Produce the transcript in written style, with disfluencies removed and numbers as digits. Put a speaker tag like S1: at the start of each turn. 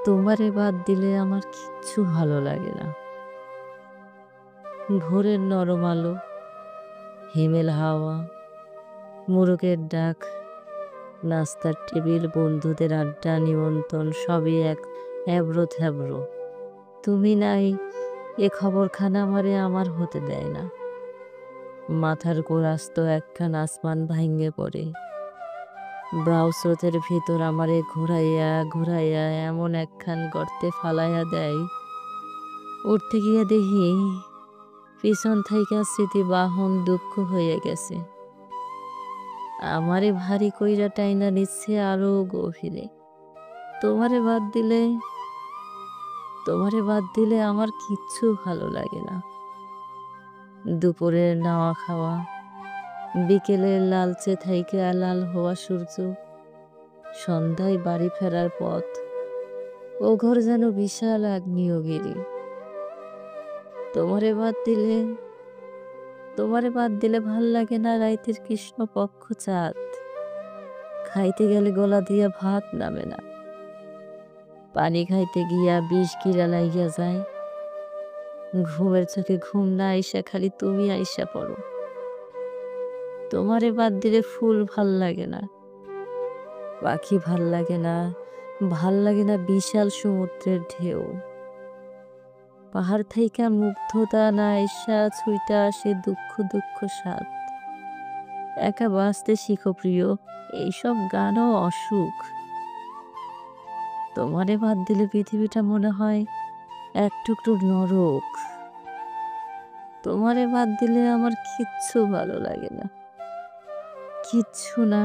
S1: তোমারে বাদ দিলে আমার কিচ্ছু ভালো লাগে না। ভোরের নরম আলো, হিমেল হাওয়া, মোরগের ডাক, নাস্তার টেবিল, বন্ধুদের আড্ডা, নিমন্ত্রণ সবই এক এবড়ো থেবড়ো। তুমি নাই এ খবরখানা আমারে আমার হতে দেয় না। মাথার গোড়াস্ত একখান আসমান ভাইঙ্গে পড়ে। ব্রাউ স্রোতের ভিতর আমারে ঘুরাইয়া ঘুরাইয়া এমন একখান গর্তে ফালাইয়া দেয়, উঠতে গিয়া দেখি পিছন থাইকা স্মৃতি বাহন দুঃখ হয়ে গেছে। আমারে ভারী কইরা টাইনা নিচ্ছে আরো গভীরে। তোমারে বাদ দিলে তোমারে বাদ দিলে আমার কিচ্ছু ভালো লাগে না। দুপুরের নাওয়া খাওয়া, বিকেলের লালচে থাইকা লাল হওয়া সূর্য, সন্ধ্যায় বাড়ি ফেরার পথ, ও ঘর যেন বিশাল আগ্নেয়গিরি। তোমারে বাদ দিলে তোমারে বাদ দিলে ভাল লাগে না রাইতের কৃষ্ণপক্ষ চাঁদ। খাইতে গেলে গলা দিয়া ভাত নামে না। পানি খাইতে গিয়া বিষ গিরা লাইগা যায়। ঘুমের চোখে ঘুম না আইসা খালি তুমি আইসা পড়ো। তোমারে বাদ দিলে ফুল ভাল লাগে না, পাখি ভাল লাগে না, ভাল লাগে না বিশাল সমুদ্রের ঢেউ। পাহাড় থাইকা মুগ্ধতা না আইসা ছুঁইটা আসে দুঃখ দুঃখ স্বাদ। একা বাঁচতে শিখো প্রিয়, এইসব গানও অসুখ। তোমারে বাদ দিলে পৃথিবীটা মনে হয় এক টুকরো নরক। তোমারে বাদ দিলে আমার কিচ্ছু ভালো লাগে না, কিচ্ছু না।